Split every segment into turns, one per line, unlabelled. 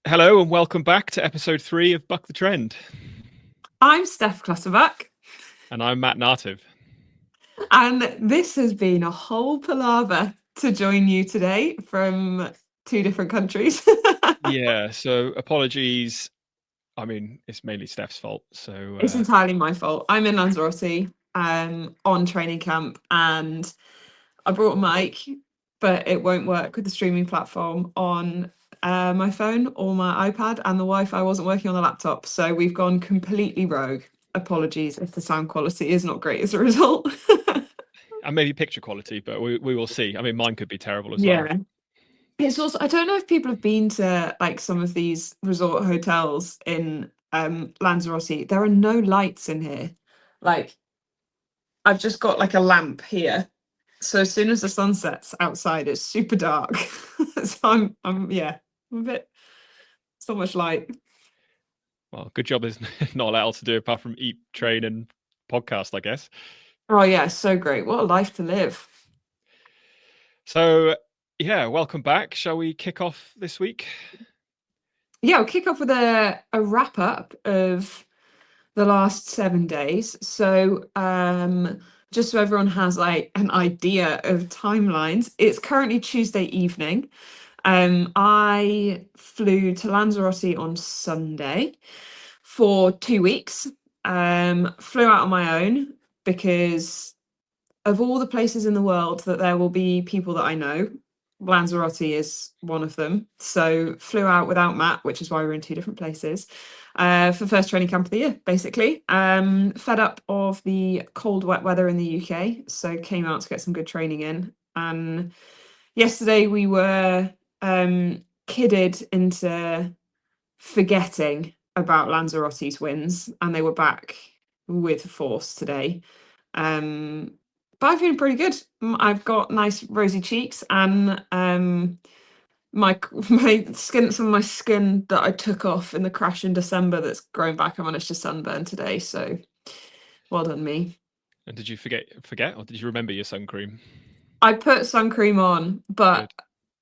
Hello and welcome back to episode 3 of Buck the Trend.
I'm Steph Clutterbuck,
And I'm Matt Nartive.
and this has been a whole palaver to join you today from two different countries.
Yeah, so apologies. I mean, it's mainly Steph's fault. So,
It's entirely my fault. I'm in Lanzarote on training camp, and I brought a mic, but it won't work with the streaming platform on my phone or my iPad, and the Wi-Fi wasn't working on the laptop. So we've gone completely rogue. Apologies if the sound quality is not great as a result.
and maybe picture quality, but we will see. I mean, mine could be terrible as well.
Yeah. It's also, I don't know if people have been to like some of these resort hotels in Lanzarote. There are no lights in here. Like I've just got like a lamp here. So as soon as the sun sets outside, it's super dark. So I'm yeah, I'm a bit, so much light.
Well, good job there's not a lot else to do apart from eat, train, and podcast, I guess.
Oh yeah, so great. What a life to live.
So, yeah, welcome back. Shall we kick off this week?
Yeah, I'll kick off with a wrap up of the last 7 days. So just so everyone has like an idea of timelines, it's currently Tuesday evening. I flew to Lanzarote on Sunday for 2 weeks. Flew out on my own because of all the places in the world that there will be people that I know, Lanzarote is one of them. So flew out without Matt, which is why we're in two different places. For first training camp of the year, basically. Fed up of the cold, wet weather in the UK, so came out to get some good training in. And yesterday we were kidded into forgetting about Lanzarote's wins, and they were back with force today. But I'm feeling pretty good. I've got nice rosy cheeks, and my my skin, some of my skin that I took off in the crash in December that's grown back, I managed to sunburn today. So well done me.
And did you forget, or did you remember your sun cream?
I put sun cream on, but
Good.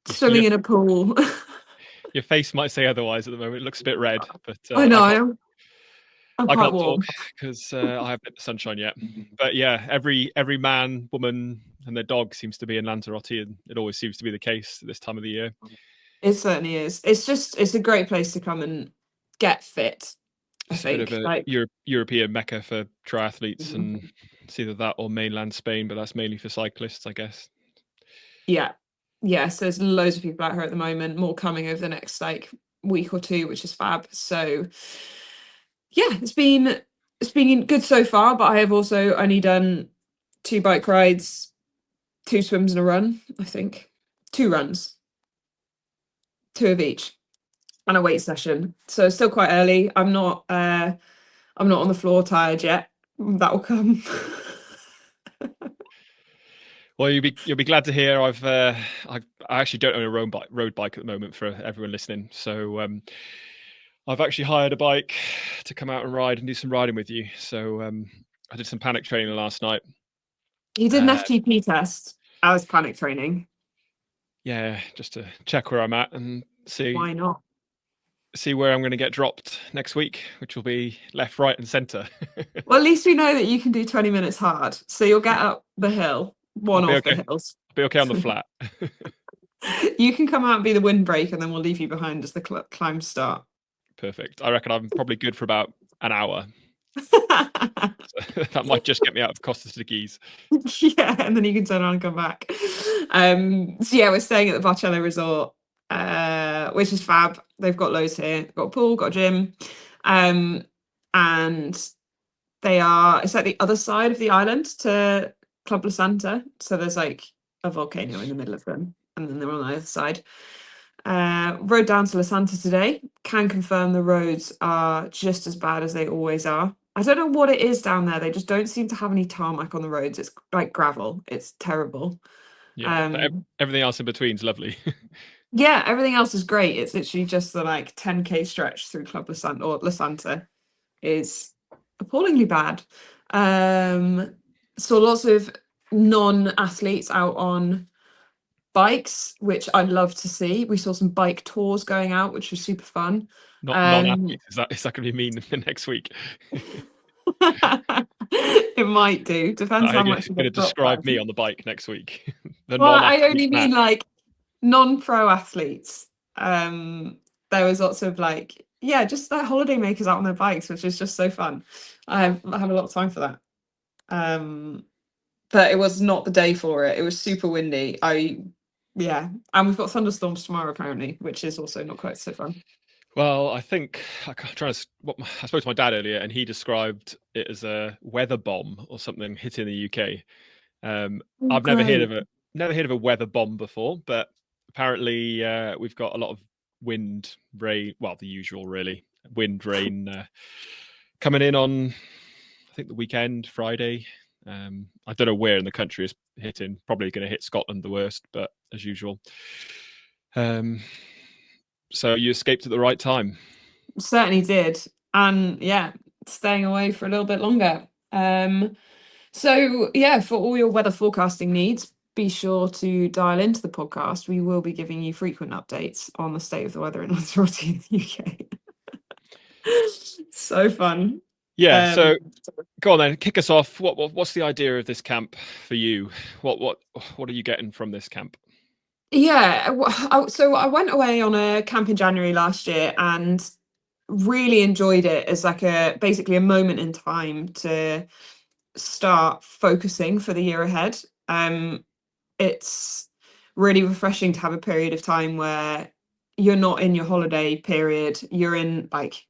Your,
swimming in a pool.
your face might say otherwise at the moment. It looks a bit red, but
I know I'm
I
quite
can't talk
warm.
because I haven't hit the sunshine yet. But yeah, every man, woman, and their dog seems to be in Lanzarote, and it always seems to be the case at this time of the year.
It certainly is. It's a great place to come and get fit, I
It's a bit of
think.
a
Like,
European mecca for triathletes, and it's either that or mainland Spain, but that's mainly for cyclists, I guess.
yeah. Yes, there's loads of people out here at the moment, more coming over the next like week or two, which is fab. So yeah, it's been good so far, but I have also only done 2 bike rides, 2 swims and a run, I think. 2 runs, two of each, and a weight session. So it's still quite early. I'm not on the floor tired yet. That will come.
Well, you'll be glad to hear I actually don't own a road bike at the moment for everyone listening. So I've actually hired a bike to come out and ride and do some riding with you. So I did some panic training last night.
He did an
Uh,
FTP test as panic training.
yeah, just to check where I'm at and
Why not?
see where I'm going to get dropped next week, which will be left, right, and centre.
Well, at least we know that you can do 20 minutes hard. So you'll get up the hill,
I'll
one
be
of the
okay.
hills.
I'll be okay on the flat.
You can come out and be the windbreak, and then we'll leave you behind as the climbs start.
Perfect. I reckon I'm probably good for about an hour. So that might just get me out of Costas de Keys.
Yeah, and then you can turn around and come back. So yeah, we're staying at the Barcello Resort, which is fab. They've got loads here. Got a pool, got a gym, and it's like the other side of the island to Club La Santa. So there's like a volcano in the middle of them, and then they're on the other side. Rode down to La Santa today. Can confirm the roads are just as bad as they always are. I don't know what it is down there. They just don't seem to have any tarmac on the roads. It's like gravel. It's terrible.
Yeah, but
Um,
everything else in between is lovely.
yeah, everything else is great. It's literally just the like 10K stretch through Club La Santa or La Santa is appallingly bad. So lots of non-athletes out on bikes, which I love to see. We saw some bike tours going out, which was super fun.
Not non-athletes. Is that going to be mean next week?
It might do. Depends
Are
how
you
much you
going to
get dropped by.
describe me on the bike next week? The
Well, I
non-athlete
only mean
Matt.
like non-pro athletes. There was lots of like, yeah, just like holiday makers out on their bikes, which is just so fun. I have a lot of time for that. But it was not the day for it. It was super windy. Yeah, and we've got thunderstorms tomorrow apparently, which is also not quite so fun.
Well, I think I spoke to my dad earlier, and he described it as a weather bomb or something hitting the UK.
Oh,
I've
great.
never heard of a weather bomb before, but apparently we've got a lot of wind, rain. Well, the usual, really, wind, rain coming in on, I think, the weekend, Friday. I don't know where in the country it's hitting. Probably going to hit Scotland the worst, but as usual. So you escaped at the right time.
Certainly did. And yeah, staying away for a little bit longer. So yeah, for all your weather forecasting needs, be sure to dial into the podcast. We will be giving you frequent updates on the state of the weather in Lanzarote in the UK. So fun.
Yeah.
Um,
So go on then, kick us off. What's the idea of this camp for you? What are you getting from this camp?
yeah, so I went away on a camp in January last year and really enjoyed it as like a basically a moment in time to start focusing for the year ahead. It's really refreshing to have a period of time where you're not in your holiday period, you're in like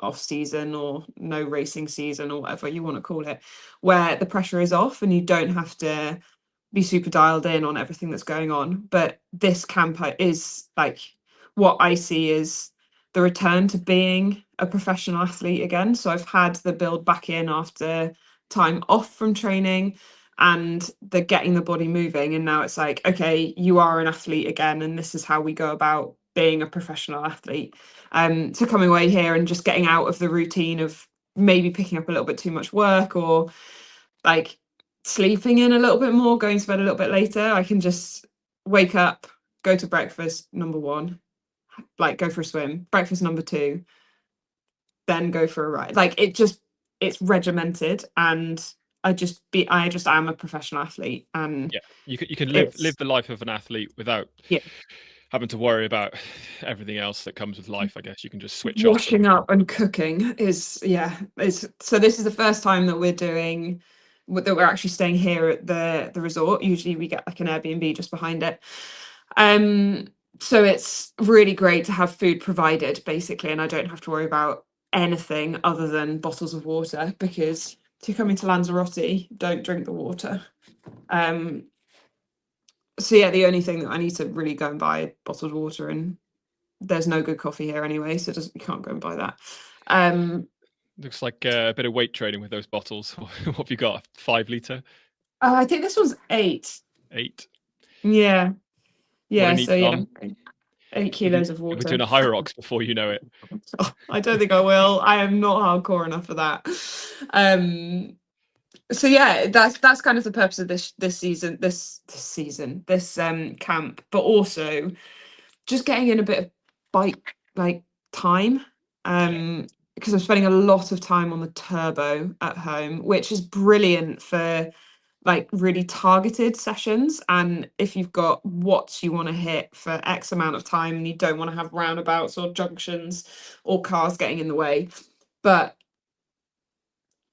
off season or no racing season or whatever you want to call it, where the pressure is off and you don't have to be super dialed in on everything that's going on. But this camp is like what I see is the return to being a professional athlete again. So I've had the build back in after time off from training and the getting the body moving. And now it's like, okay, you are an athlete again, and this is how we go about being a professional athlete. So coming away here and just getting out of the routine of maybe picking up a little bit too much work or like sleeping in a little bit more, going to bed a little bit later. I can just wake up, go to breakfast, number one, like go for a swim, breakfast number two, then go for a ride. Like it's regimented and I just am a professional athlete and
Yeah, you can
it's
live the life of an athlete without
yeah.
having to worry about everything else that comes with life. I guess you can just switch off
Washing
and
up and cooking is is so this is the first time that we're actually staying here at the resort. Usually we get like an Airbnb just behind it. Um so it's really great to have food provided basically, and I don't have to worry about anything other than bottles of water, because if you're coming to Lanzarote, don't drink the water. Um so yeah, the only thing that I need to really go and buy bottled water, and there's no good coffee here anyway, so you can't go and buy that.
looks like a bit of weight training with those bottles. What have you got? 5 litre,
I think this one's 8.
8.
Yeah,
What a
yeah.
neat
So yeah,
sum.
8 kilos of
You'll be
water.
doing a Hyrox before you know it.
Oh, I don't think I will. I am not hardcore enough for that. Um, so yeah, that's kind of the purpose of this camp, but also just getting in a bit of bike like time.
Yeah.
Because I'm spending a lot of time on the turbo at home, which is brilliant for like really targeted sessions. And if you've got watts you want to hit for X amount of time and you don't want to have roundabouts or junctions or cars getting in the way. But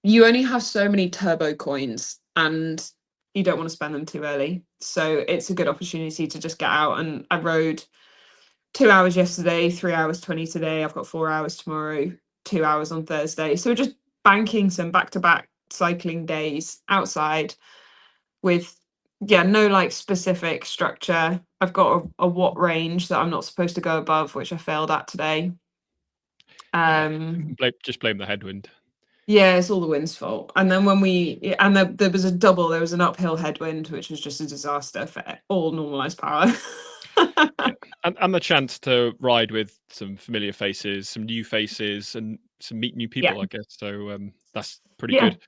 you only have so many turbo coins and you don't want to spend them too early. So it's a good opportunity to just get out. And I rode 2 hours yesterday, 3 hours 20 today. I've got 4 hours tomorrow, 2 hours on Thursday. So just banking some back to back cycling days outside with no like specific structure. I've got a watt range that I'm not supposed to go above, which I failed at today.
Yeah.
Um
Just blame the headwind.
yeah, it's all the wind's fault. And then there was there was an uphill headwind, which was just a disaster for all normalized power.
Yeah, and the chance to ride with some familiar faces, some new faces, and some meet new
Yeah.
people, I guess. So that's pretty
Yeah.
good.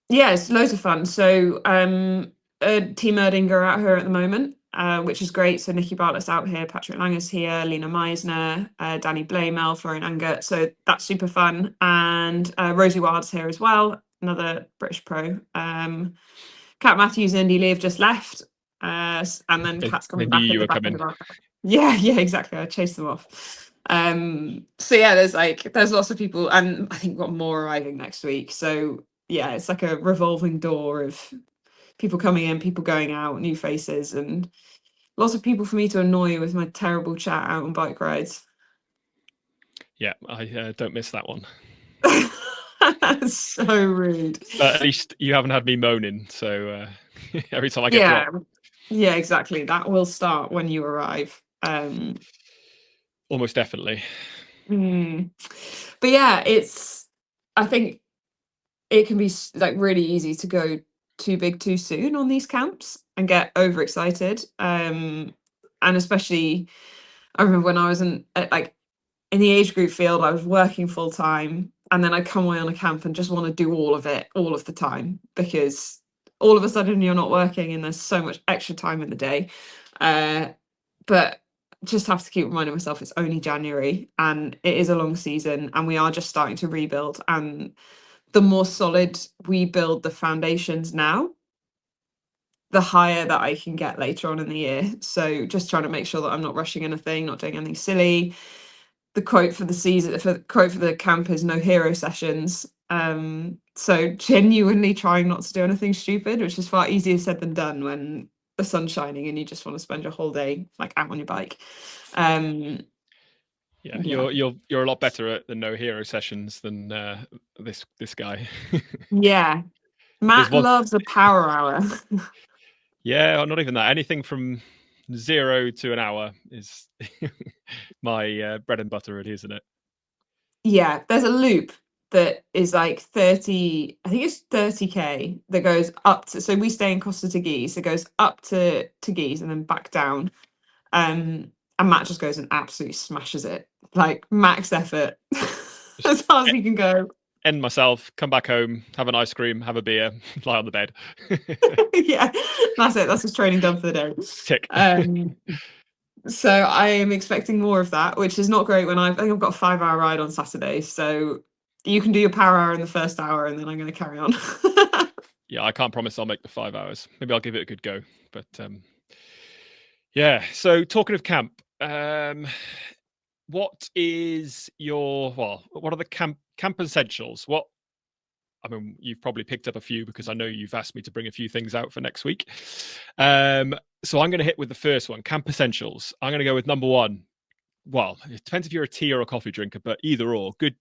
Yeah, it's loads of fun. So Team Erding are out here at the moment. which is great. So Nikki Bartlett's out here, Patrick Langer's here, Lena Meisner, Danny Blamel, Florian Angert. So that's super fun. And Rosie Wild's here as well, another British pro. Kat Matthews and Indy Lee have just left. And then Kat's
They
coming
knew
back at
you
the
were
back end
coming.
of our. Yeah, exactly. I chased them off. So yeah, there's lots of people, and I think we've got more arriving next week. So yeah, it's like a revolving door of people coming in, people going out, new faces, and lots of people for me to annoy with my terrible chat out on bike rides.
Yeah, I don't miss that one.
So rude.
But at least you haven't had me moaning. So every time I get
Yeah,
dropped,
yeah, exactly. That will start when you arrive.
almost definitely.
But yeah, I think it can be like really easy to go too big too soon on these camps and get overexcited. And especially, I remember when I was like in the age group field, I was working full time, and then I come away on a camp and just want to do all of it all of the time, because all of a sudden you're not working and there's so much extra time in the day. But just have to keep reminding myself it's only January and it is a long season and we are just starting to rebuild. And the more solid we build the foundations now, the higher that I can get later on in the year. So just trying to make sure that I'm not rushing anything, not doing anything silly. The quote for the camp is no hero sessions. So genuinely trying not to do anything stupid, which is far easier said than done when the sun's shining and you just want to spend your whole day like out on your bike.
Yeah,
Yeah.
you're a lot better at the no hero sessions than this guy.
Yeah.
There's
Matt
one.
loves a power hour.
Yeah, not even that. Anything from 0 to an hour is my bread and butter, really, isn't it?
Yeah, there's a loop that is like 30, I think it's 30k that goes up to, so we stay in Costa Teguise, it goes up to Teguise and then back down. And Matt just goes and absolutely smashes it, like max effort,
Just
as far as he can go.
end myself, come back home, have an ice cream, have a beer, lie on the bed.
Yeah, that's it. That's his training done for the day.
Tick.
So I am expecting more of that, which is not great when I think I've got a 5-hour ride on Saturday. So you can do your power hour in the first hour and then I'm going to carry on.
Yeah, I can't promise I'll make the 5 hours. Maybe I'll give it a good go. But yeah, so talking of camp, what is what are the camp essentials? I mean, you've probably picked up a few because I know you've asked me to bring a few things out for next week. So I'm going to hit with the first one, camp essentials. I'm going to go with number one. Well, it depends if you're a tea or a coffee drinker, but either or. Good,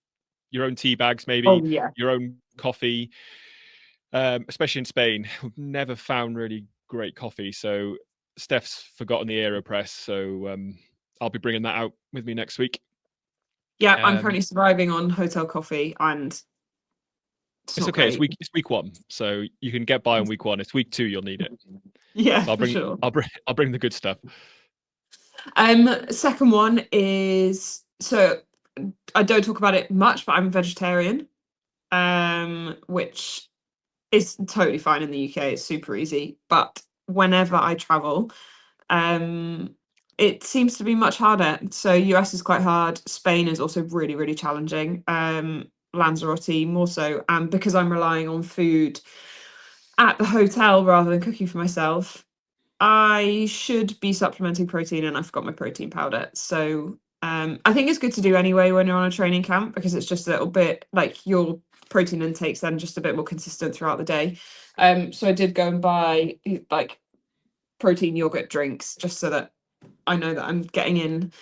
your own tea bags, maybe,
Oh yeah.
your own coffee. Especially in Spain, we've never found really great coffee. So Steph's forgotten the AeroPress, so I'll be bringing that out with me next week.
Yeah, I'm currently surviving on hotel coffee and
it's okay.
great.
It's week one, so you can get by on week one. It's week two, you'll need it.
Yeah,
So
for sure.
I'll bring the good stuff.
Second one is, so I don't talk about it much, but I'm a vegetarian, which is totally fine in the UK. It's super easy. But whenever I travel, it seems to be much harder. So US is quite hard. Spain is also really, really challenging. Lanzarote more so. And because I'm relying on food at the hotel rather than cooking for myself, I should be supplementing protein and I forgot my protein powder. So I think it's good to do anyway when you're on a training camp, because it's just a little bit like your protein intake's then just a bit more consistent throughout the day. So I did go and buy like protein yogurt drinks just so that I know that I'm getting in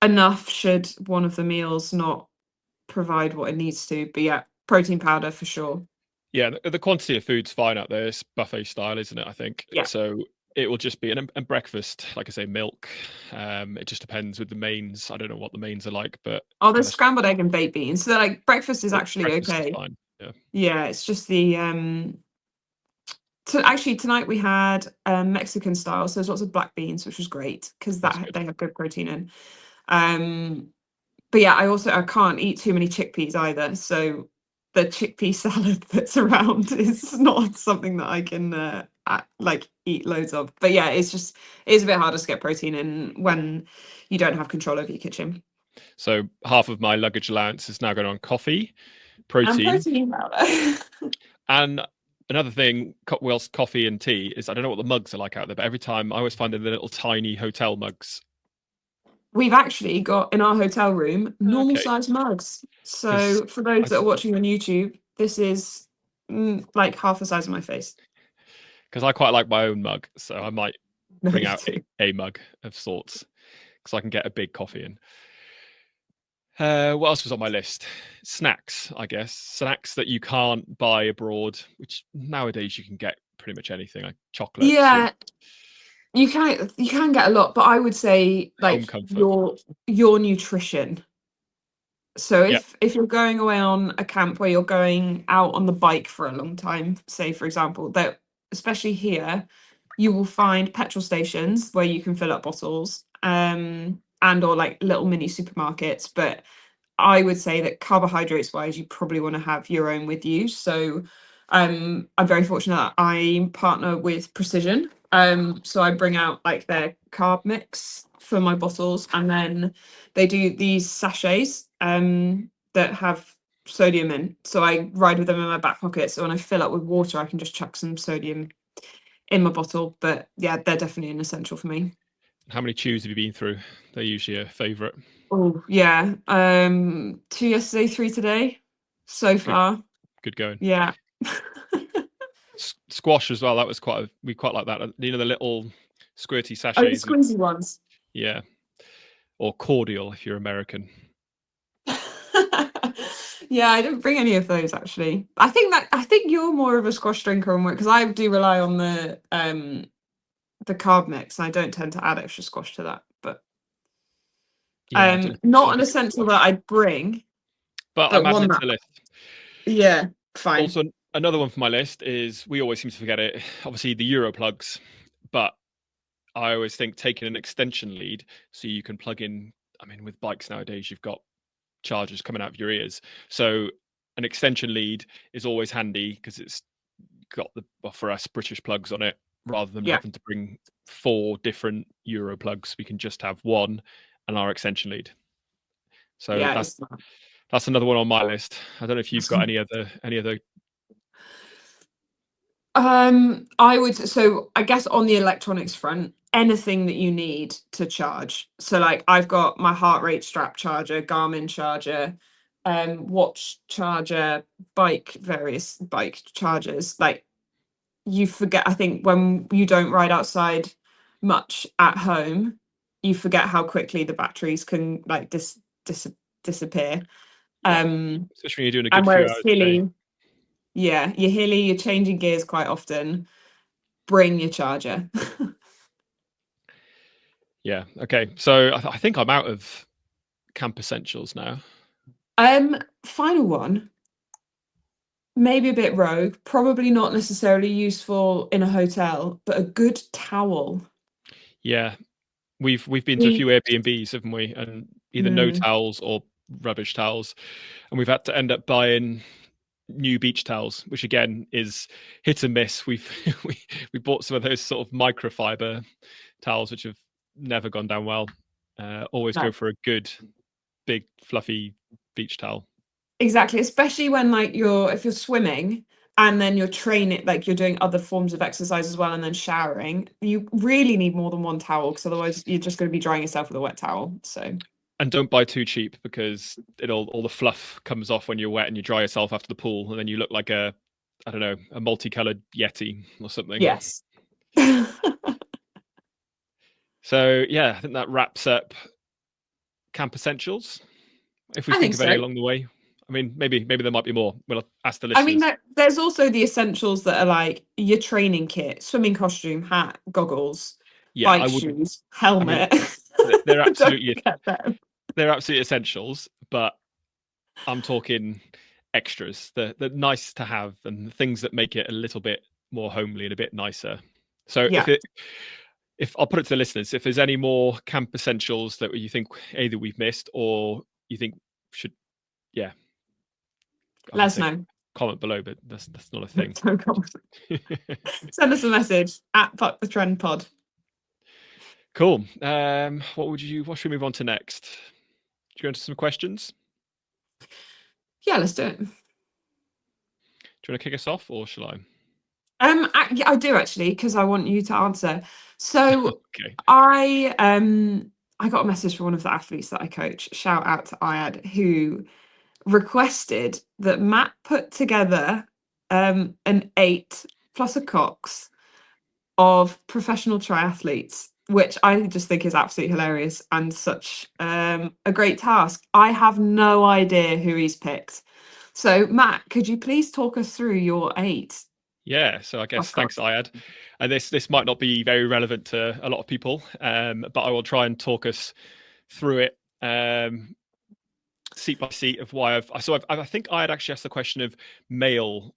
enough should one of the meals not provide what it needs to. But yeah, protein powder for sure.
Yeah, the quantity of food's fine out there. It's buffet style, isn't it? I think.
Yeah.
So it will just be and breakfast, like I say, milk. It just depends with the mains. I don't know what the mains are like, but
there's scrambled egg and baked beans. So like breakfast is actually
breakfast
okay.
is fine. Yeah.
Yeah, it's just the so actually tonight we had Mexican style, so there's lots of black beans, which was great because they have good protein in. But yeah, I can't eat too many chickpeas either, so the chickpea salad that's around is not something that I can like eat loads of. But yeah, it's a bit harder to get protein in when you don't have control over your kitchen.
So half of my luggage allowance is now going on coffee,
And
protein,
protein powder.
and another thing, whilst coffee and tea is I don't know what the mugs are like out there, but every time I always find the little tiny hotel mugs.
We've actually got in our hotel room normal
Okay,
size mugs.
because
So for those that are watching on YouTube, this is like half the size of my face.
I quite like my own mug, so I might
No,
bring
you
out
do.
a mug of sorts because I can get a big coffee in. What else was on my list? Snacks, I guess. Snacks that you can't buy abroad, which nowadays you can get pretty much anything, like chocolates and
Yeah, you can get a lot, but I would say
home
like
comfort.
your nutrition. So
Yeah,
if you're going away on a camp where you're going out on the bike for a long time, say for example, that especially here, you will find petrol stations where you can fill up bottles, and or like little mini supermarkets. But I would say that carbohydrates wise, you probably want to have your own with you. So I'm very fortunate that I partner with Precision. So I bring out like their carb mix for my bottles, and then they do these sachets that have sodium in. So I ride with them in my back pocket. So when I fill up with water, I can just chuck some sodium in my bottle. But yeah, they're definitely an essential for me.
how many chews have you been through? They're usually a favourite.
Oh yeah. Two yesterday, three today. So
Good,
far.
good going.
Yeah.
Squash as well. That was we quite like that. You know, the little squirty
Oh, the
sachets of,
squeezy ones.
yeah, or cordial if you're American.
Yeah, I didn't bring any of those actually. I think you're more of a squash drinker and because I do rely on the carb mix and I don't tend to add extra squash to that. But
Yeah, I don't
not
like
an
a bit of
essential that
squash,
I'd bring,
but
but
I'm adding
one
it to
that
the list.
yeah, fine.
Also, another one for my list is we always seem to forget it. Obviously, the Euro plugs, but I always think taking an extension lead so you can plug in. I mean, with bikes nowadays, you've got chargers coming out of your ears, so an extension lead is always handy because it's got the, well, for us, British plugs on it. Rather than
Yeah,
having to bring 4 different Euro plugs, we can just have one and our extension lead. So
yeah,
that's
it's not.
another one on my list. I don't know if you've got any other.
I guess on the electronics front, anything that you need to charge. So like I've got my heart rate strap charger, Garmin charger, watch charger, various bike chargers. Like you forget, I think when you don't ride outside much at home, you forget how quickly the batteries can like disappear.
Yeah,
Um,
especially when you're doing a
and
good
where
few
it's
hours a day.
hilly, yeah, you're hilly, you're changing gears quite often, bring your charger.
Yeah. Okay. So I think I'm out of camp essentials now.
Final one, maybe a bit rogue, probably not necessarily useful in a hotel, but a good towel.
Yeah, we've been to a
We,
few Airbnbs, haven't we? And either no
mm,
towels or rubbish towels, and we've had to end up buying new beach towels, which again is hit and miss. We we bought some of those sort of microfiber towels, which have never gone down well. Always go
no,
for a good, big, fluffy beach towel.
exactly, especially when like if you're swimming and then you're training, like you're doing other forms of exercise as well, and then showering, you really need more than one towel because otherwise you're just going to be drying yourself with a wet towel. So
And don't buy too cheap because all the fluff comes off when you're wet and you dry yourself after the pool, and then you look like a, I don't know, a multicolored yeti or something.
yes. I
So yeah, I think that wraps up camp essentials. If we think
think
of any
so.
along the way, I mean, maybe there might be more. We'll ask the
I mean,
listeners.
there's also the essentials that are like your training kit, swimming costume, hat, goggles,
Yeah, I
bike
wouldn't.
shoes,
I mean,
helmet.
they're
Don't
absolutely
forget them.
essentials, but I'm talking extras. The nice to have and the things that make it a little bit more homely and a bit nicer. So
Yeah,
if I'll put it to the listeners, if there's any more camp essentials that you think either we've missed or you think should, yeah, I
let
would
us
say
know.
comment below, but that's not a thing.
No comment. Send us a message at Puck the Trend Pod.
Cool. What should we move on to next? Do you go into some questions?
Yeah, let's do it.
Do you want to kick us off, or shall I?
I do actually, because I want you to answer. So
Okay.
I got a message from one of the athletes that I coach. Shout out to Ayad, who requested that Matt put together an 8 plus a Cox of professional triathletes, which I just think is absolutely hilarious and such a great task. I have no idea who he's picked. So Matt, could you please talk us through your 8?
Yeah, so I guess thanks,
Cox?
Ayad. And this might not be very relevant to a lot of people, but I will try and talk us through it seat by seat of why I think Ayad actually asked the question of male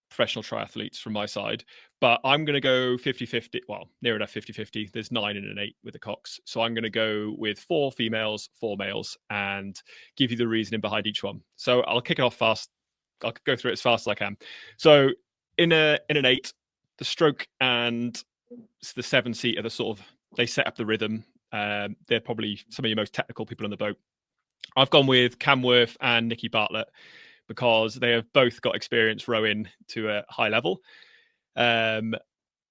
professional triathletes from my side, but I'm going to go 50-50, well, near enough 50-50. There's 9 and an 8 with the Cox. So I'm going to go with 4 females, 4 males, and give you the reasoning behind each one. So I'll kick it off fast. I'll go through it as fast as I can. So in an 8, the stroke and the 7 seat are the sort of, they set up the rhythm. They're probably some of your most technical people on the boat. I've gone with Cam Worth and Nikki Bartlett because they have both got experience rowing to a high level.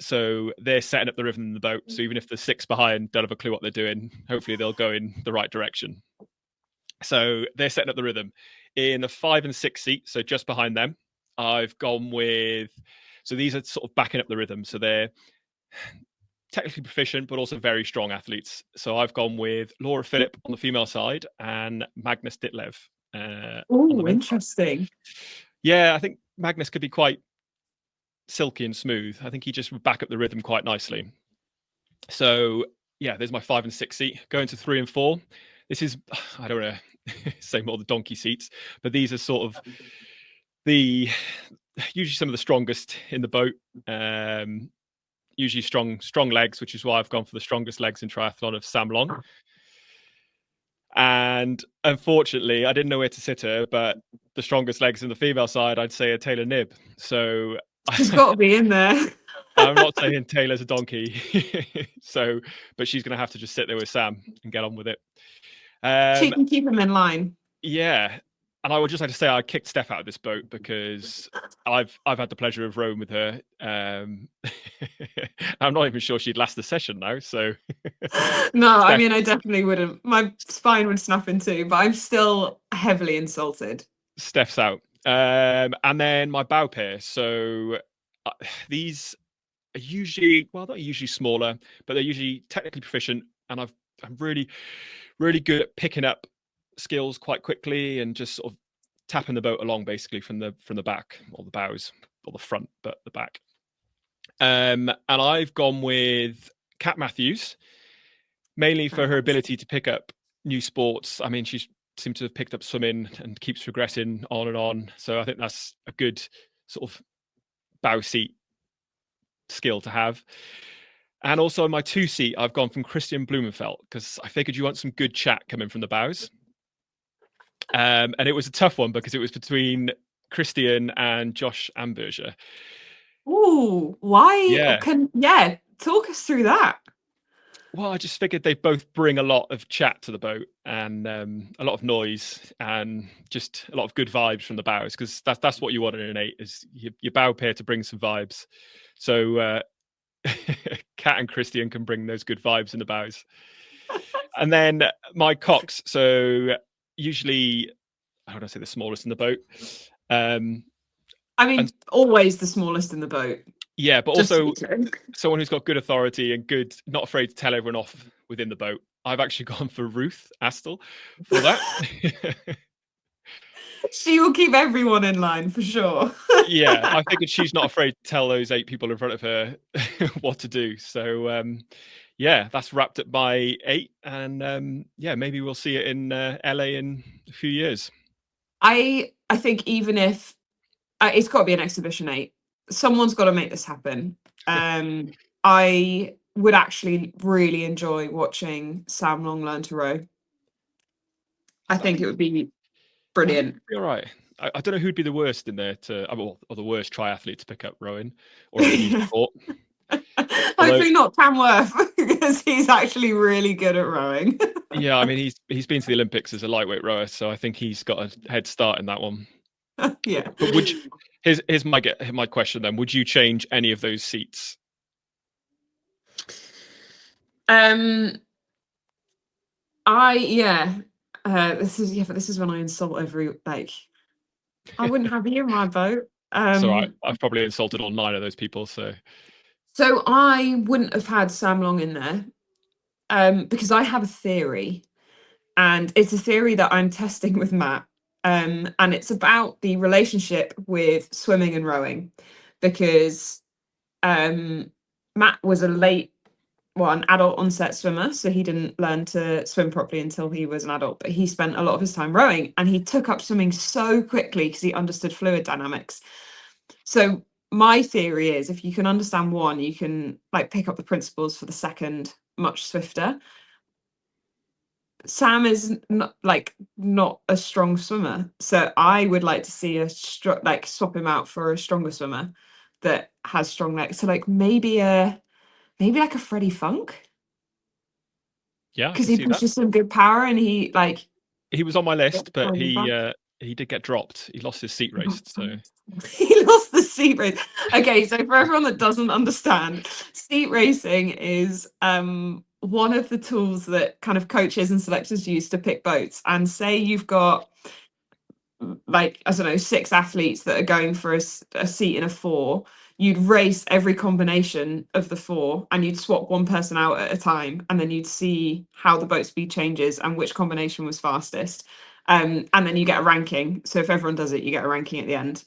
So they're setting up the rhythm in the boat. So even if the 6 behind don't have a clue what they're doing, hopefully they'll go in the right direction. So they're setting up the rhythm. In the 5 and 6 seat, so just behind them, I've gone with, so these are sort of backing up the rhythm. So they're technically proficient, but also very strong athletes. So I've gone with Laura Philipp on the female side and Magnus Ditlev.
Oh, interesting.
Yeah, I think Magnus could be quite silky and smooth. I think he just would back up the rhythm quite nicely. So yeah, there's my 5 and 6 seat. Going to 3 and 4. This is, I don't want to say more the donkey seats, but these are sort of usually some of the strongest in the boat. Usually strong legs, which is why I've gone for the strongest legs in triathlon of Sam Long. And unfortunately, I didn't know where to sit her, but the strongest legs in the female side, I'd say, are Taylor Knibb. So
She's got to be in there.
I'm not saying Taylor's a donkey. But she's going to have to just sit there with Sam and get on with it.
She can keep him in line.
Yeah. And I would just like to say I kicked Steph out of this boat because I've had the pleasure of rowing with her. I'm not even sure she'd last the session now. So
no,
Steph,
I mean, I definitely wouldn't. My spine would snap in two, but I'm still heavily insulted.
Steph's out. And then my bow pair. So these are usually, well, not usually smaller, but they're usually technically proficient. And I'm really, really good at picking up skills quite quickly and just sort of tapping the boat along basically from the back, or the bows, or the front, but the back. And I've gone with Kat Matthews, mainly for her ability to pick up new sports. I mean, she seems to have picked up swimming and keeps progressing on and on. So I think that's a good sort of bow seat skill to have. And also in my 2 seat, I've gone from Christian Blumenfeld because I figured you want some good chat coming from the bows. And it was a tough one because it was between Christian and Josh Amberger.
Ooh, why?
Yeah.
Talk us through that.
Well, I just figured they both bring a lot of chat to the boat and a lot of noise and just a lot of good vibes from the bows, because that's what you want in an 8 is your bow pair to bring some vibes. So Kat and Christian can bring those good vibes in the bows. And then my Cox, so usually, how would I say, the smallest in the boat?
I mean, always the smallest in the boat.
Yeah, but also someone who's got good authority and good, not afraid to tell everyone off within the boat. I've actually gone for Ruth Astle for that.
She will keep everyone in line for sure.
Yeah, I figured she's not afraid to tell those 8 people in front of her what to do. So yeah, that's wrapped up by 8, and yeah, maybe we'll see it in LA in a few years.
I think even if it's got to be an exhibition 8, someone's got to make this happen. I would actually really enjoy watching Sam Long learn to row. I think it would be brilliant.
You're right. I don't know who'd be the worst in there or the worst triathlete to pick up rowing or in a new sport. Although,
Hopefully not Tamworth, because he's actually really good at rowing.
yeah, I mean he's been to the Olympics as a lightweight rower, so I think he's got a head start in that one.
Yeah.
But here's my question then: would you change any of those seats?
This is when I insult every like. I wouldn't have you in my boat.
So I've probably insulted all 9 of those people. So
I wouldn't have had Sam Long in there, because I have a theory, and it's a theory that I'm testing with Matt, and it's about the relationship with swimming and rowing, because Matt was an adult onset swimmer, so he didn't learn to swim properly until he was an adult, but he spent a lot of his time rowing, and he took up swimming so quickly because he understood fluid dynamics. So my theory is, if you can understand one, you can like pick up the principles for the second much swifter. Sam is not a strong swimmer, so I would like to see swap him out for a stronger swimmer that has strong legs. So like maybe like a Freddie Funk,
yeah, I
because
can
he
see that.
pushes some good power, and he like
He was on my list, but
on the back.
he did get dropped. He lost his seat race. So
He lost the seat race. Okay, so for everyone that doesn't understand, seat racing is one of the tools that kind of coaches and selectors use to pick boats. And say you've got like, I don't know, 6 athletes that are going for a seat in a 4, you'd race every combination of the 4, and you'd swap one person out at a time, and then you'd see how the boat speed changes and which combination was fastest. And then you get a ranking. So if everyone does it, you get a ranking at the end.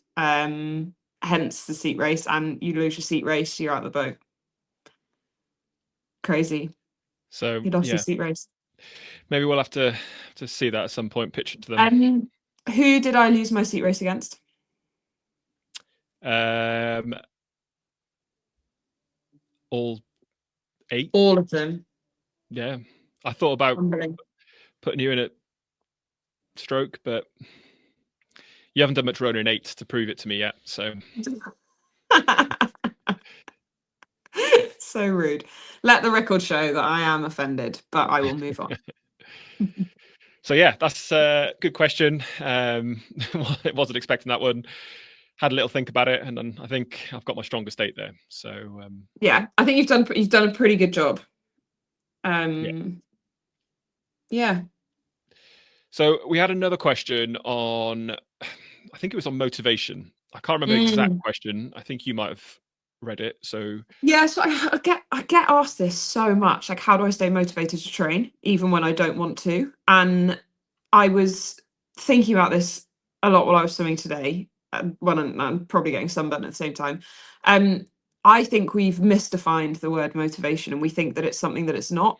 Hence the seat race, and you lose your seat race, you're out the boat. Crazy.
so
He lost
yeah,
his seat race.
maybe we'll have to see that at some point. Pitch it to them.
Who did I lose my seat race against?
All 8.
All of them.
Yeah, I thought about
Humbling.
putting you in at stroke, but you haven't done much rowing in 8 to prove it to me yet. So
So rude. Let the record show that I am offended, but I will move on.
so yeah, that's a good question. Wasn't expecting that one. Had a little think about it, and then I think I've got my strongest 8 there. So
Yeah, I think you've done a pretty good job.
yeah.
Yeah.
So we had another question on, I think it was on motivation. I can't remember the exact question. I think you might have read it. So
Yeah, so I get asked this so much, like, how do I stay motivated to train even when I don't want to? And I was thinking about this a lot while I was swimming today, when I'm probably getting sunburned at the same time. I think we've misdefined the word motivation, and we think that it's something that it's not.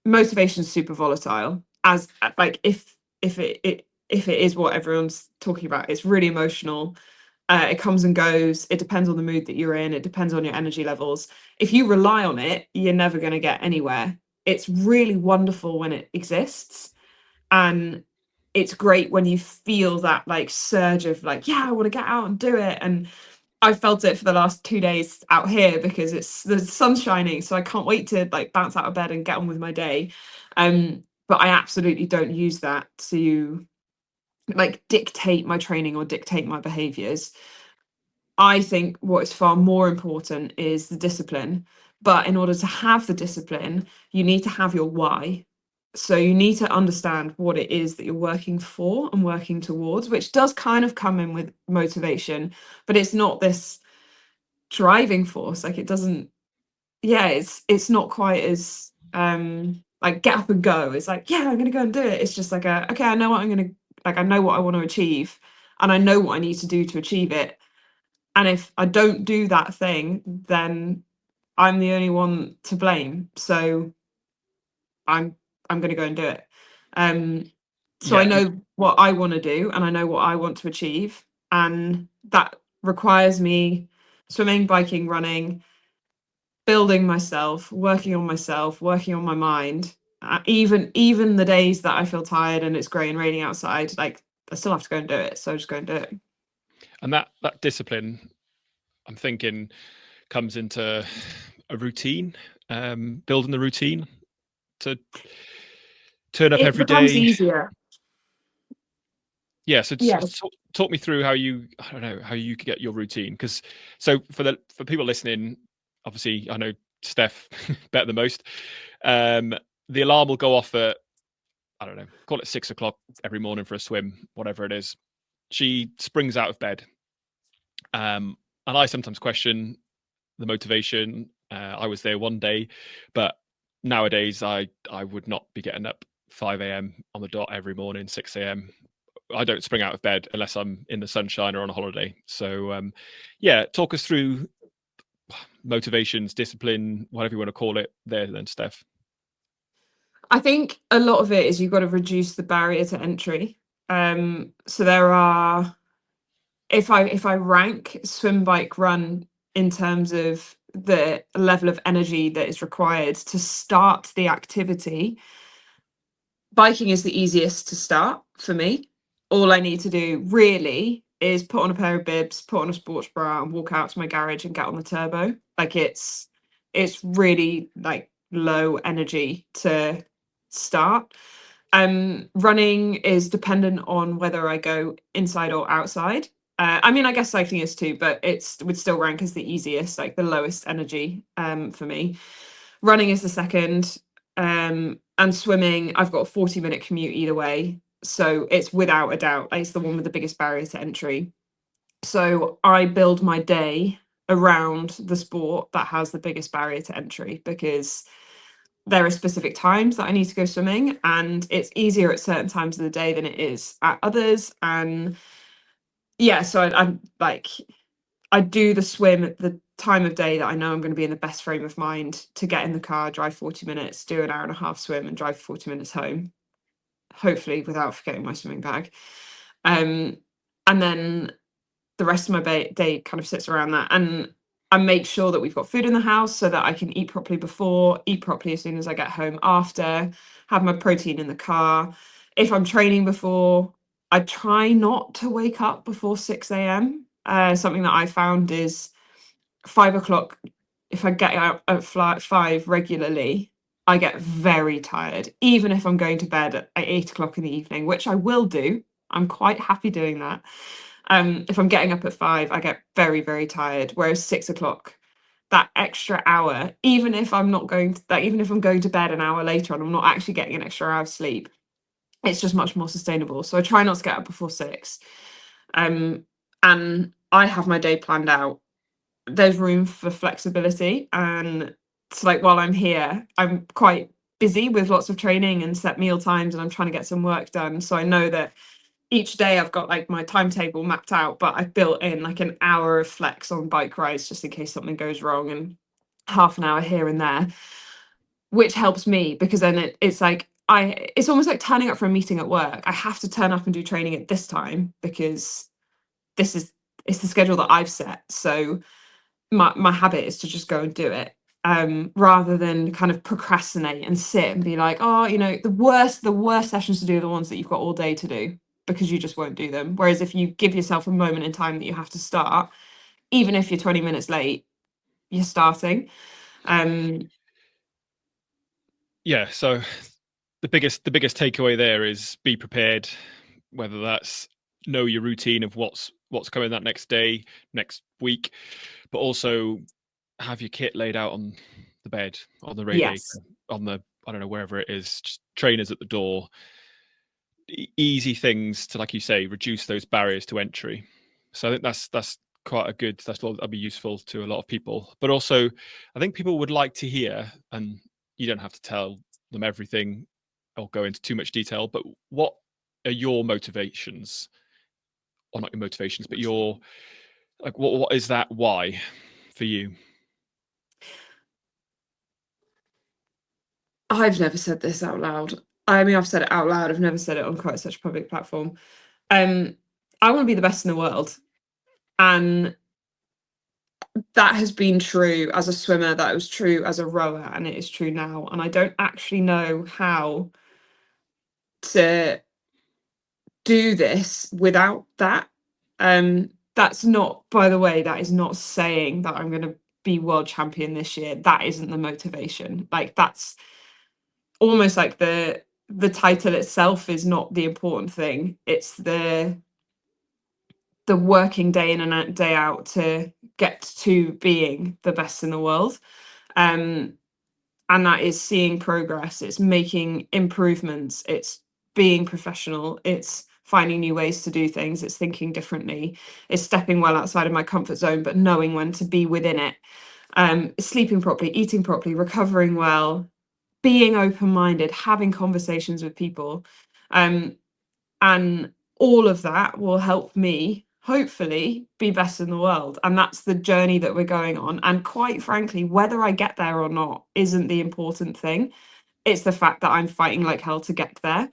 Motivation is super volatile. As like if it is what everyone's talking about, it's really emotional. It comes and goes. It depends on the mood that you're in. It depends on your energy levels. If you rely on it, you're never going to get anywhere. It's really wonderful when it exists, and it's great when you feel that like surge of like, yeah, I want to get out and do it. And I've felt it for the last 2 days out here, because the sun's shining, so I can't wait to like bounce out of bed and get on with my day. But I absolutely don't use that to like dictate my training or dictate my behaviors. I think what is far more important is the discipline. But in order to have the discipline, you need to have your why. So you need to understand what it is that you're working for and working towards, which does kind of come in with motivation, but it's not this driving force. Like, it doesn't, yeah, it's not quite as like get up and go. It's like, yeah, I'm gonna go and do it. It's just like okay, I know what I'm gonna, like, I know what I want to achieve, and I know what I need to do to achieve it. And if I don't do that thing, then I'm the only one to blame. So I'm going to go and do it. So I
yeah,
know what I want to do, and I know what I want to achieve, and that requires me swimming, biking, running, building myself, working on my mind. Even the days that I feel tired and it's grey and raining outside, like, I still have to go and do it. So I just go and do it.
And that discipline, I'm thinking, comes into a routine, building the routine to turn up every
becomes
day.
easier.
Yeah. So talk me through how you could get your routine. Because for people listening, obviously I know Steph better than most. The alarm will go off at, I don't know, call it 6 o'clock every morning for a swim, whatever it is. She springs out of bed. And I sometimes question the motivation. I was there one day, but nowadays I would not be getting up 5 a.m. on the dot every morning, 6 a.m. I don't spring out of bed unless I'm in the sunshine or on a holiday. So yeah, talk us through motivations, discipline, whatever you want to call it there then, Steph.
I think a lot of it is you've got to reduce the barrier to entry. So there are, if I rank swim, bike, run in terms of the level of energy that is required to start the activity, biking is the easiest to start for me. All I need to do really is put on a pair of bibs, put on a sports bra, and walk out to my garage and get on the turbo. Like it's really like low energy to start. Running is dependent on whether I go inside or outside. I mean, I guess cycling is too, but it's would still rank as the easiest, like the lowest energy for me. Running is the second, and swimming, I've got a 40-minute commute either way. So it's without a doubt, it's the one with the biggest barrier to entry. So I build my day around the sport that has the biggest barrier to entry, because there are specific times that I need to go swimming, and it's easier at certain times of the day than it is at others. And yeah, so I'm like, I do the swim at the time of day that I know I'm going to be in the best frame of mind to get in the car, drive 40 minutes, do an hour and a half swim, and drive 40 minutes home, hopefully without forgetting my swimming bag. And then the rest of my day kind of sits around that. And I make sure that we've got food in the house so that I can eat properly before, eat properly as soon as I get home after, have my protein in the car. If I'm training before, I try not to wake up before 6 a.m. Something that I found is 5 o'clock. If I get out at 5 regularly, I get very tired, even if I'm going to bed at 8 o'clock in the evening, which I will do. I'm quite happy doing that. If I'm getting up at 5, I get very, very tired. Whereas 6 o'clock, that extra hour, even if I'm not going to that, even if I'm going to bed an hour later and I'm not actually getting an extra hour of sleep, it's just much more sustainable. So I try not to get up before 6. And I have my day planned out. There's room for flexibility. And it's like, while I'm here, I'm quite busy with lots of training and set meal times, and I'm trying to get some work done. So I know that each day I've got like my timetable mapped out, but I've built in like an hour of flex on bike rides just in case something goes wrong, and half an hour here and there, which helps me because then it's like it's almost like turning up for a meeting at work. I have to turn up and do training at this time because it's the schedule that I've set. So my habit is to just go and do it, rather than kind of procrastinate and sit and be like, oh, the worst sessions to do are the ones that you've got all day to do, because you just won't do them. Whereas if you give yourself a moment in time that you have to start, even if you're 20 minutes late, you're starting.
Yeah, so the biggest takeaway there is be prepared, whether that's know your routine of what's coming that next day, next week, but also have your kit laid out on the bed, on the radiator,
Yes.
on the, I don't know, wherever it is, just trainers at the door. Easy things to, like you say, reduce those barriers to entry. So I think that's quite a good, that'll be useful to a lot of people. But also, I think people would like to hear, and you don't have to tell them everything or go into too much detail, but what are your motivations? Or not your motivations, but your, like, what is that why for you?
I've never said this out loud. I mean, I've said it out loud. I've never said it on quite such a public platform. Um, I want to be the best in the world. And that has been true as a swimmer, that was true as a rower, and it is true now. And I don't actually know how to do this without that. That's not, by the way, that is not saying that I'm going to be world champion this year. That isn't the motivation. Like that's almost like the title itself is not the important thing. It's the working day in and day out to get to being the best in the world. And that is seeing progress, it's making improvements, it's being professional, it's finding new ways to do things, it's thinking differently, it's stepping well outside of my comfort zone but knowing when to be within it, sleeping properly, eating properly, recovering well, being open-minded, having conversations with people, um, and all of that will help me hopefully be best in the world. And that's the journey that we're going on. And quite frankly, whether I get there or not isn't the important thing. It's the fact that I'm fighting like hell to get there.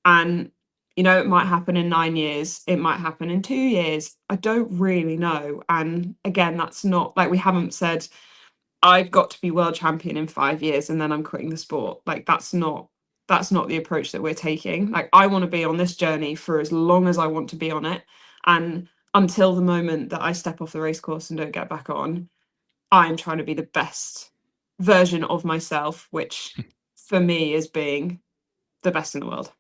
And it might happen in 9 years, it might happen in 2 years. I don't really know. And again, that's not like we haven't said I've got to be world champion in 5 years and then I'm quitting the sport. Like that's not the approach that we're taking. Like I want to be on this journey for as long as I want to be on it. And until the moment that I step off the race course and don't get back on, I'm trying to be the best version of myself, which for me is being the best in the world.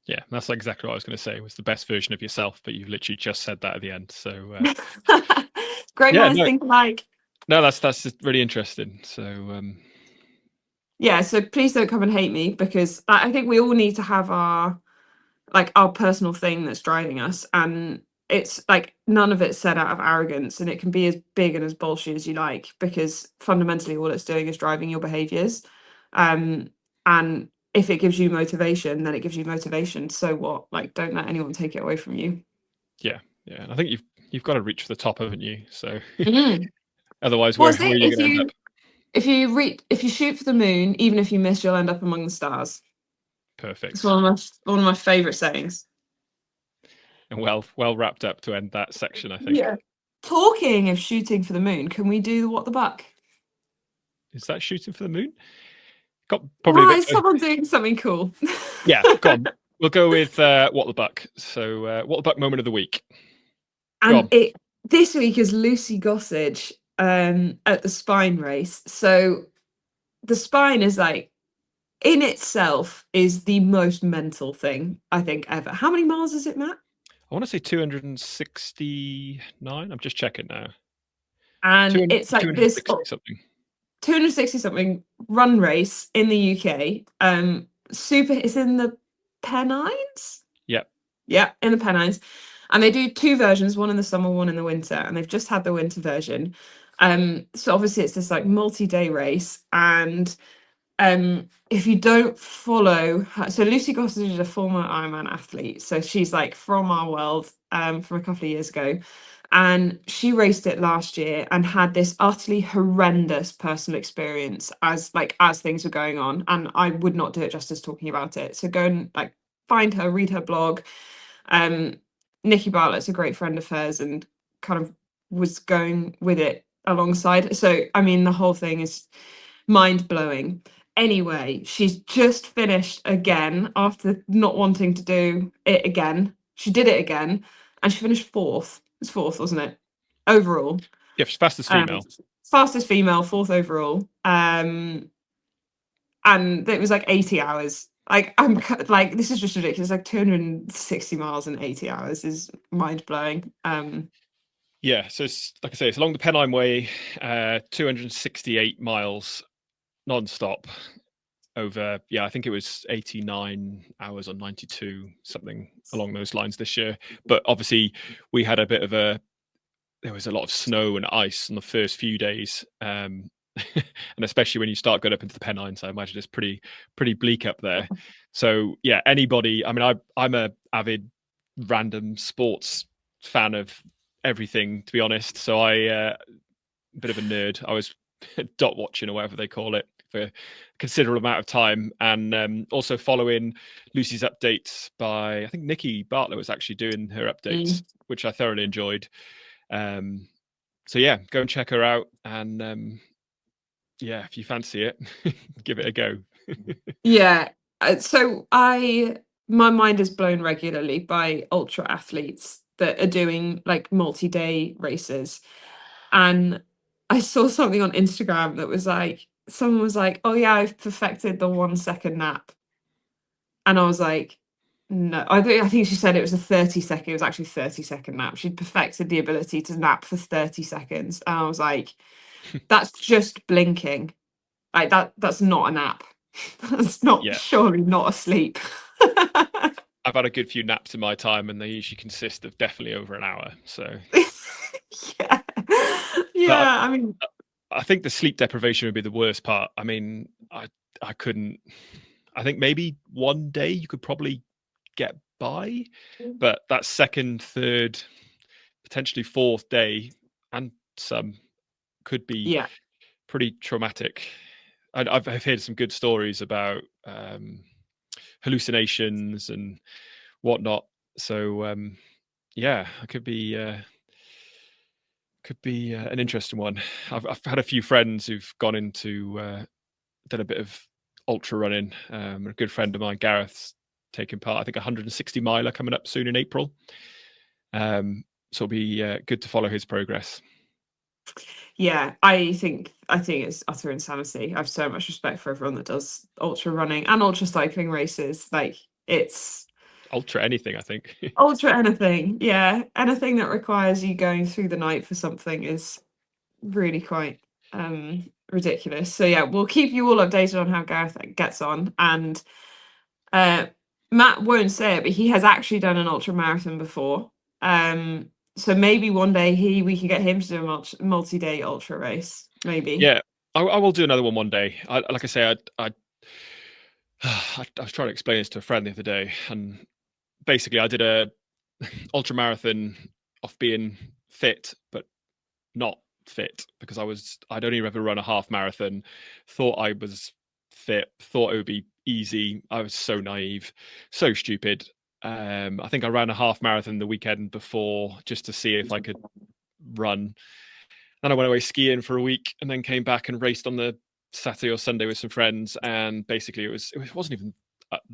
Yeah, that's exactly what I was going to say. Was the best version of yourself, but you've literally just said that at the end. So
Great
yeah,
minds
no,
think alike.
no, that's just really interesting. So
Yeah, so please don't come and hate me because I think we all need to have our personal thing that's driving us, and it's like none of it's said out of arrogance, and it can be as big and as bullshit as you like because fundamentally all it's doing is driving your behaviors. And if it gives you motivation, then it gives you motivation. So what? Like don't let anyone take it away from you.
yeah, yeah. And I think you've got to reach for the top, haven't you? So
Mm.
otherwise,
Well,
where
see,
are you going to end up?
if you shoot for the moon, even if you miss, you'll end up among the stars. It's
Perfect.
one of my favorite sayings.
And well wrapped up to end that section, I think.
Yeah. Talking of shooting for the moon, can we do the what the buck?
Is that shooting for the moon? Got probably a
Why
bit.
is someone doing something cool?
Yeah, go on. We'll go with what the buck. So what the buck moment of the week. Go
And
on.
it this week is Lucy Gossage at the Spine race. So the Spine is like in itself is the most mental thing I think ever. How many miles is it, Matt?
I want to say 269. I'm just checking now.
And
200,
it's like this
260 something.
260 something run race in the UK. Super it's in the Pennines?
Yeah.
Yeah, in the Pennines. And they do two versions, one in the summer, one in the winter, and they've just had the winter version. So obviously it's this like multi-day race, and if you don't follow her, so Lucy Gossage is a former Ironman athlete, so she's like from our world, from a couple of years ago, and she raced it last year and had this utterly horrendous personal experience as things were going on, and I would not do it justice talking about it. So go and like find her, read her blog. um, Nikki Bartlett's a great friend of hers and kind of was going with it alongside. So, I mean, the whole thing is mind blowing. Anyway, she's just finished again after not wanting to do it again. She did it again and she finished fourth. It's fourth, wasn't it? Overall.
Yeah, fastest
Um,
female.
fastest female, fourth overall. And it was like 80 hours. Like like this is just ridiculous. Like 260 miles in 80 hours is mind blowing.
Yeah, so it's like I say, it's along the Pennine Way, 268 miles non-stop over. Yeah, I think it was 89 hours or 92, something along those lines this year. But obviously, we had a bit of a. There was a lot of snow and ice on the first few days, and especially when you start going up into the Pennines, I imagine it's pretty bleak up there. So yeah, anybody. I mean, I'm a avid random sports fan of everything, to be honest. So I a bit of a nerd. I was dot watching or whatever they call it for a considerable amount of time, and also following Lucy's updates by I think Nikki Bartlett was actually doing her updates,
Mm.
which I thoroughly enjoyed. So yeah, go and check her out, and yeah, if you fancy it, give it a go.
Yeah. So my mind is blown regularly by ultra athletes that are doing like multi-day races. And I saw something on Instagram that was like, someone was like, oh yeah, I've perfected the 1 second nap. And I was like, no, I think she said it was a 30 second, it was actually 30-second nap. She'd perfected the ability to nap for 30 seconds. And I was like, that's just blinking. Like that's not a nap. That's not
Yeah,
surely not a sleep.
I've had a good few naps in my time, and they usually consist of definitely over an hour. So,
Yeah.
but
Yeah, I mean,
I think the sleep deprivation would be the worst part. I mean, I couldn't. I think maybe one day you could probably get by, but that second, third, potentially fourth day, and some could be
yeah.
pretty traumatic. I've heard some good stories about hallucinations and whatnot. So yeah, it could be an interesting one. I've had a few friends who've gone into done a bit of ultra running. A good friend of mine, Gareth's taking part. I think 160 miler coming up soon in April. So it'll be good to follow his progress.
Yeah, I think it's utter insanity. I have so much respect for everyone that does ultra running and ultra cycling races. Like it's
Ultra anything, I think.
ultra anything. Yeah, anything that requires you going through the night for something is really quite ridiculous. So yeah, we'll keep you all updated on how Gareth gets on. And uh Matt won't say it, but he has actually done an ultra marathon before. So maybe one day we can get him to do a multi-day ultra race. Maybe.
Yeah, I will do another one day. Like I say, I was trying to explain this to a friend the other day, and basically I did a ultra marathon of being fit, but not fit because I'd only ever run a half marathon, thought I was fit, thought it would be easy. I was so naive, so stupid. I think I ran a half marathon the weekend before just to see if I could run. Then I went away skiing for a week and then came back and raced on the Saturday or Sunday with some friends. And basically, it wasn't even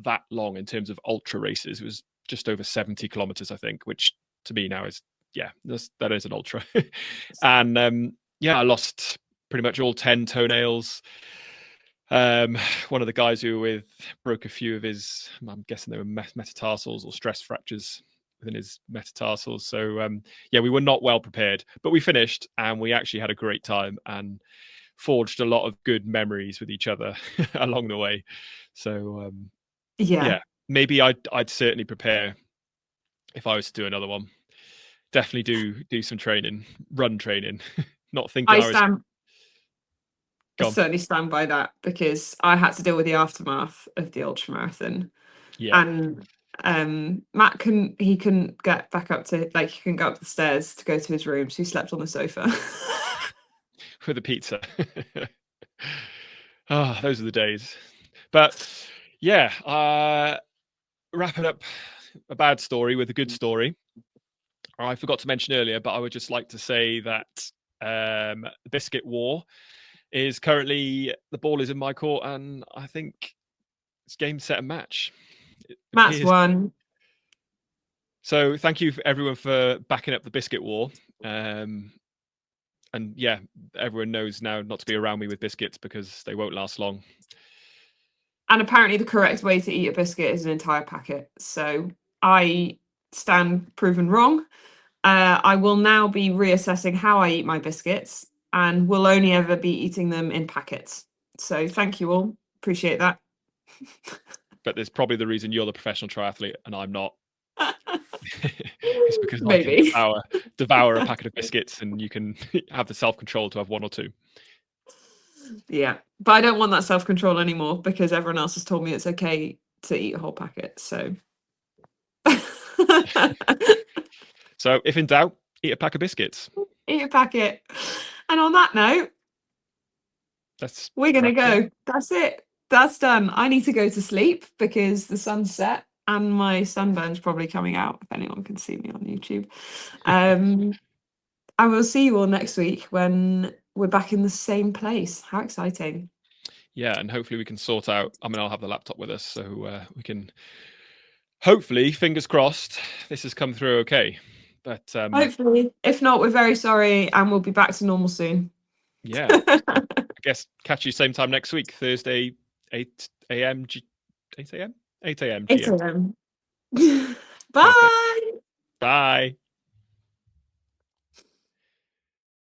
that long in terms of ultra races. It was just over 70 kilometers, I think, which to me now is that is an ultra. And yeah, I lost pretty much all 10 toenails. One of the guys who were with broke a few of his, I'm guessing they were metatarsals or stress fractures within his metatarsals. So yeah, we were not well prepared, but we finished and we actually had a great time and forged a lot of good memories with each other along the way. So
Yeah.
yeah, maybe I'd certainly prepare if I was to do another one. Definitely do some training, run training. Not thinking
I
I was
stand I
gone.
certainly stand by that because I had to deal with the aftermath of the ultramarathon.
Yeah,
And Matt couldn't get back up to like he couldn't go up the stairs to go to his room, so he slept on the sofa.
with a pizza. Ah, those are the days. But yeah, wrapping up a bad story with a good story. I forgot to mention earlier, but I would just like to say that the biscuit war is currently the ball is in my court, and I think it's game, set, and match. It
Matt's
appears.
won.
So thank you for everyone for backing up the biscuit war. And yeah, everyone knows now not to be around me with biscuits because they won't last long.
And apparently the correct way to eat a biscuit is an entire packet. So I stand proven wrong. I will now be reassessing how I eat my biscuits and will only ever be eating them in packets. So thank you all. Appreciate that.
But there's probably the reason you're the professional triathlete and I'm not. It's because I can
Maybe.
devour a packet of biscuits and you can have the self-control to have one or two.
Yeah. But I don't want that self-control anymore because everyone else has told me it's okay to eat a whole packet. So
So if in doubt, eat a pack of biscuits.
eat a packet. And on that note,
That's
we're gonna
wrapped up.
go. That's it. That's done. I need to go to sleep because the sun's set and my sunburn's probably coming out if anyone can see me on YouTube. I will see you all next week when we're back in the same place. How exciting.
Yeah, and hopefully we can sort out. I mean, I'll have the laptop with us, so we can hopefully, fingers crossed, this has come through okay. But
Hopefully. If not, we're very sorry and we'll be back to normal soon.
yeah, I guess catch you same time next week, Thursday, 8 a.m. 8 a.m. 8 a.m.
8
GMT.
a.m.
Perfect.
Bye.